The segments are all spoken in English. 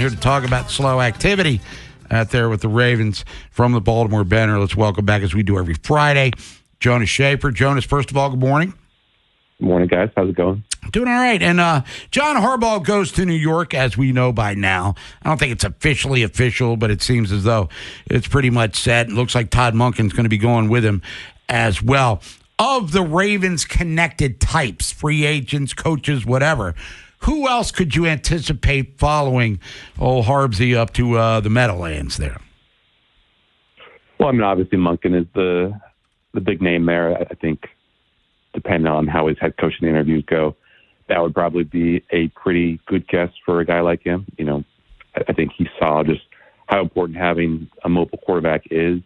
Here to talk about slow activity out there with the Ravens from the Baltimore Banner. Let's welcome back, as we do every Friday, Jonas Shaffer. Jonas, first of all, good morning. Good morning, guys. How's it going? Doing all right. And John Harbaugh goes to New York, as we know by now. I don't think it's officially official, but it seems as though it's pretty much set. It looks like Todd Monken's going to be going with him as well. Of the Ravens connected types, free agents, coaches, whatever, who else could you anticipate following old Harbsy up to the Meadowlands there? Well, I mean, obviously Monken is the big name there. I think, depending on how his head coaching interviews go, that would probably be a pretty good guess for a guy like him. You know, I think he saw just how important having a mobile quarterback is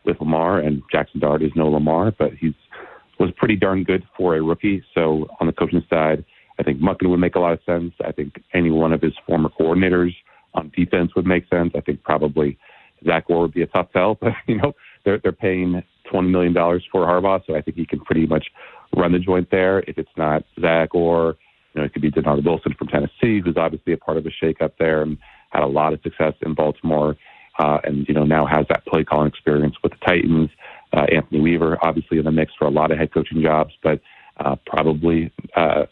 with Lamar, and Jackson Dart is no Lamar, but was pretty darn good for a rookie. So on the coaching side, I think Monken would make a lot of sense. I think any one of his former coordinators on defense would make sense. I think probably Zach Orr would be a tough sell, but they're paying $20 million for Harbaugh, so I think he can pretty much run the joint there. If it's not Zach Orr, it could be Denard Wilson from Tennessee, who's obviously a part of a shakeup there and had a lot of success in Baltimore, and now has that play calling experience with the Titans. Anthony Weaver, obviously in the mix for a lot of head coaching jobs, but probably a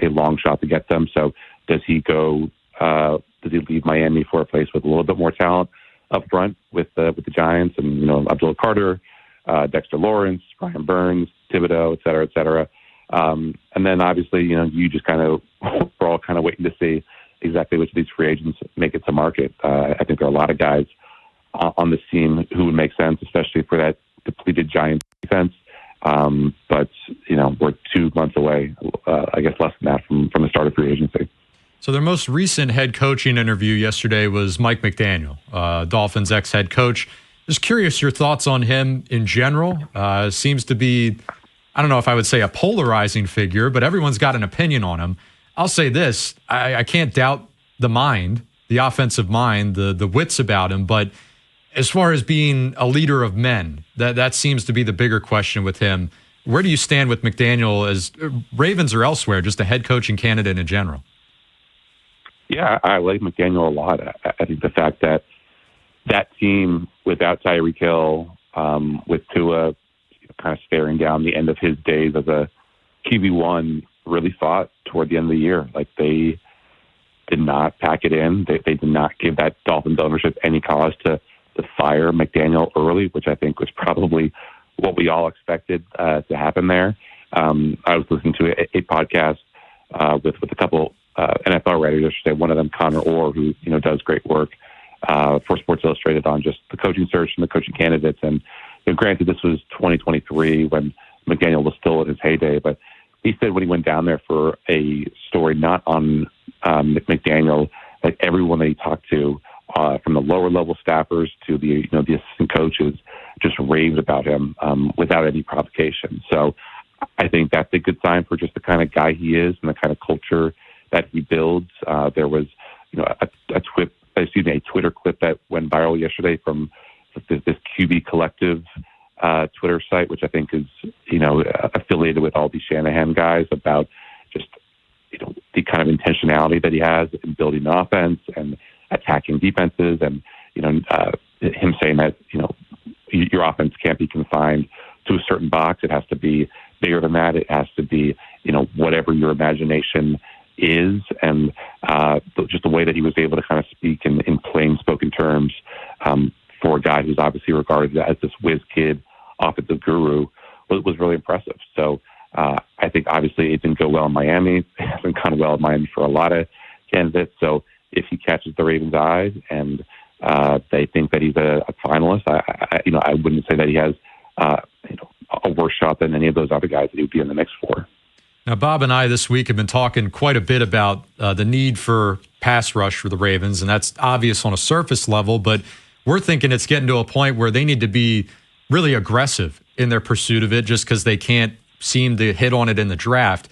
long shot to get them. So does he go? Does he leave Miami for a place with a little bit more talent up front with the Giants and Abdullah Carter, Dexter Lawrence, Brian Burns, Thibodeau, et cetera, et cetera. And then obviously you just we're all kind of waiting to see exactly which of these free agents make it to market. I think there are a lot of guys on this team who would make sense, especially for that depleted Giants defense. But we're 2 months away, I guess less than that from the start of free agency. So their most recent head coaching interview yesterday was Mike McDaniel, Dolphins ex-head coach. Just curious your thoughts on him in general. Seems to be, I don't know if I would say a polarizing figure, but everyone's got an opinion on him. I'll say this, I can't doubt the mind, the offensive mind, the wits about him, but as far as being a leader of men, that seems to be the bigger question with him. Where do you stand with McDaniel as Ravens or elsewhere, just a head coaching candidate in general? Yeah, I like McDaniel a lot. I think the fact that team without Tyreek Hill, with Tua kind of staring down the end of his days as a QB1, really fought toward the end of the year. Like, they did not pack it in. They did not give that Dolphins ownership any cause to fire McDaniel early, which I think was probably what we all expected to happen there. I was listening to a podcast with a couple NFL writers yesterday. One of them, Connor Orr, who does great work for Sports Illustrated on just the coaching search and the coaching candidates. And granted, this was 2023 when McDaniel was still in his heyday, but he said when he went down there for a story not on McDaniel, like everyone that he talked to, from the lower level staffers to the assistant coaches, just raved about him without any provocation. So I think that's a good sign for just the kind of guy he is and the kind of culture that he builds. There was a Twitter clip that went viral yesterday from this QB Collective Twitter site, which I think is affiliated with all these Shanahan guys, about just the kind of intentionality that he has in building an offense and attacking defenses, and him saying that your offense can't be confined to a certain box. It has to be bigger than that. It has to be whatever your imagination is, and just the way that he was able to kind of speak in plain spoken terms for a guy who's obviously regarded as this whiz kid offensive guru was really impressive. So I think obviously it didn't go well in Miami. It hasn't gone well in Miami for a lot of candidates. So if he catches the Ravens' eyes and they think that he's a finalist, I wouldn't say that he has a worse shot than any of those other guys that he would be in the mix for. Now, Bob and I this week have been talking quite a bit about the need for pass rush for the Ravens, and that's obvious on a surface level, but we're thinking it's getting to a point where they need to be really aggressive in their pursuit of it just because they can't seem to hit on it in the draft.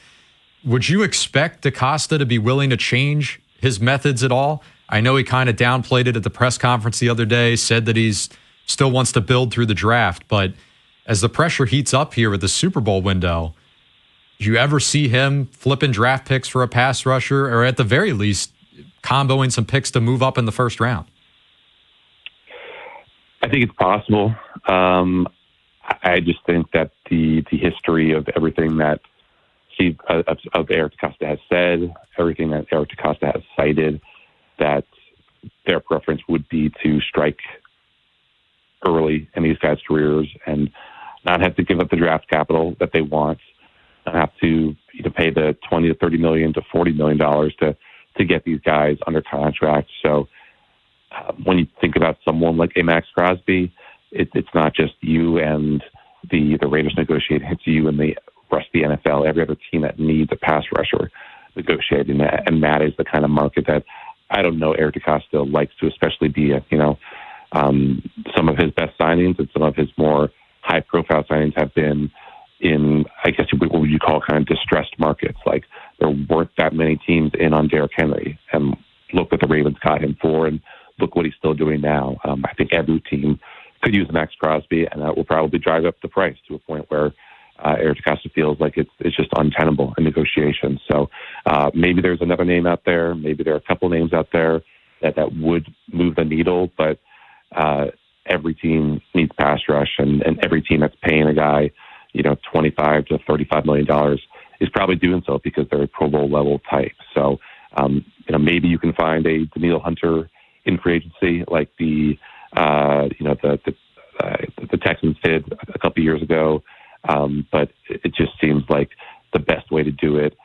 Would you expect DeCosta to be willing to change his methods at all? I know he kind of downplayed it at the press conference the other day, said that he's still wants to build through the draft, but as the pressure heats up here with the Super Bowl window, do you ever see him flipping draft picks for a pass rusher, or at the very least comboing some picks to move up in the first round? I think it's possible. I just think that the history of everything that of Eric DeCosta has said, everything that Eric DeCosta has cited, that their preference would be to strike early in these guys' careers and not have to give up the draft capital that they want, not have to pay the $20 to $30 million to $40 million to get these guys under contract. So when you think about someone like a Max Crosby, it's not just you and the Raiders negotiating, it's you and the rest of the NFL, every other team that needs a pass rusher negotiating that. And that is the kind of market that I don't know Eric DeCosta likes to especially be at. Some of his best signings and some of his more high-profile signings have been in, I guess, what would you call kind of distressed markets. Like, there weren't that many teams in on Derrick Henry, and look what the Ravens got him for, and look what he's still doing now. I think every team could use Max Crosby, and that will probably drive up the price to a point where Eric DeCosta feels like it's just untenable in negotiations. So maybe there's another name out there. Maybe there are a couple names out there that would move the needle, but every team needs pass rush, and every team that's paying a guy, $25 to $35 million is probably doing so because they're a Pro Bowl level type. So, maybe you can find a Danielle Hunter in free agency like the Texans did a couple years ago. But it just seems like the best way to do it,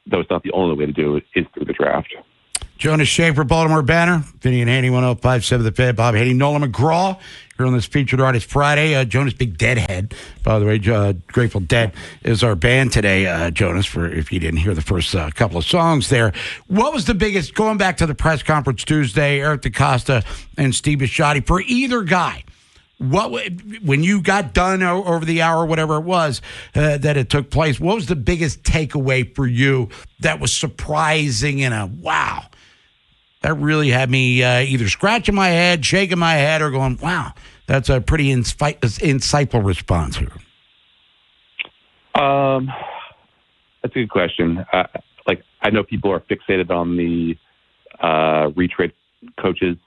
though it's not the only way to do it, is through the draft. Jonas Shaffer, Baltimore Banner. Vinny and Haynie, 105.7 The Fan. Bob Haynie, Nolan McGraw here on this Featured Artist Friday. Jonas, big Deadhead. By the way, Grateful Dead is our band today, Jonas, for if you didn't hear the first couple of songs there. What was the biggest, going back to the press conference Tuesday, Eric DeCosta and Steve Bisciotti, for either guy, when you got done over the hour, whatever it was, that it took place, what was the biggest takeaway for you that was surprising and a wow? That really had me either scratching my head, shaking my head, or going, wow, that's a pretty insightful response here. That's a good question. I know people are fixated on the retrade coaches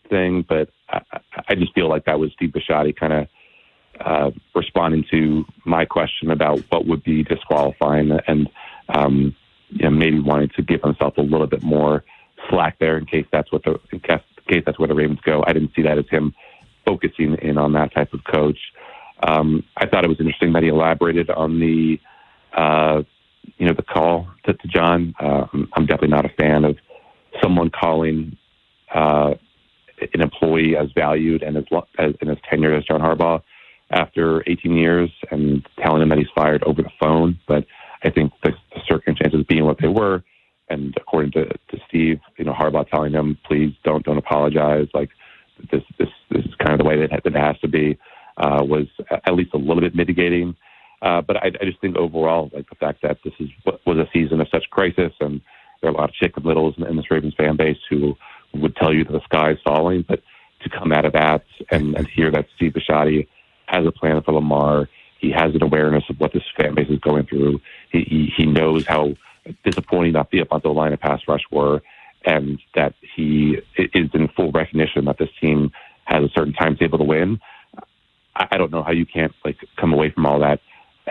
thing, but I just feel like that was Steve Bisciotti kind of responding to my question about what would be disqualifying and maybe wanting to give himself a little bit more slack there in case that's where the Ravens go. I didn't see that as him focusing in on that type of coach. I thought it was interesting that he elaborated on the call to John. I'm definitely not a fan of someone calling an employee as valued and as tenured as John Harbaugh after 18 years and telling him that he's fired over the phone. But I think the circumstances being what they were, and according to Steve, Harbaugh telling him, please don't apologize. Like this is kind of the way that it has to be, was at least a little bit mitigating. But I just think overall, like the fact that this was a season of such crisis, and there are a lot of chicken littles in this Ravens fan base who would tell you that the sky is falling, but to come out of that and hear that Steve Bisciotti has a plan for Lamar, he has an awareness of what this fan base is going through. He knows how disappointing that the offensive line and pass rush were, and that he is in full recognition that this team has a certain timetable to win. I don't know how you can't come away from all that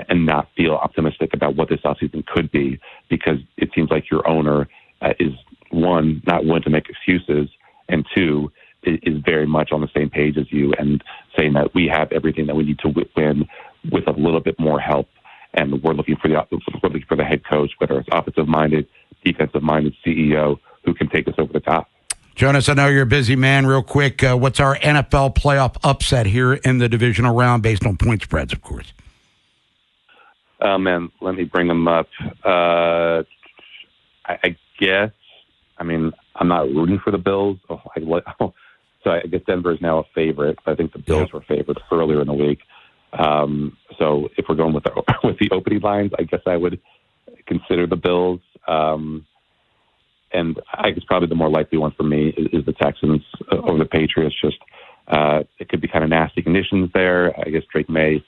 and not feel optimistic about what this offseason could be, because it seems like your owner is, one, not willing to make excuses, and two, is very much on the same page as you and saying that we have everything that we need to win with a little bit more help. And we're looking for the head coach, whether it's offensive-minded, defensive-minded CEO, who can take us over the top. Jonas, I know you're a busy man. Real quick, what's our NFL playoff upset here in the divisional round based on point spreads, of course? Man, let me bring them up. I guess, I'm not rooting for the Bills. So I guess Denver is now a favorite. I think the Bills were favorites earlier in the week. So if we're going with the opening lines, I guess I would consider the Bills. And I guess probably the more likely one for me is the Texans over the Patriots. Just it could be kind of nasty conditions there. I guess Drake May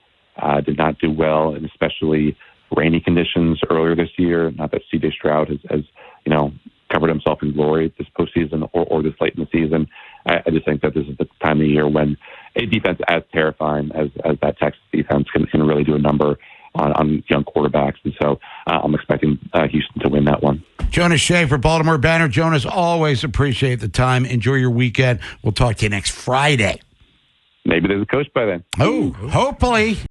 did not do well, and especially rainy conditions earlier this year. Not that C.J. Stroud has covered himself in glory this postseason, just think that this is the time of year when a defense as terrifying as that Texas defense can really do a number on young quarterbacks. And so I'm expecting Houston to win that one. Jonas Shaffer, Baltimore Banner. Jonas, always appreciate the time. Enjoy your weekend. We'll talk to you next Friday. Maybe there's a coach by then. Oh, hopefully.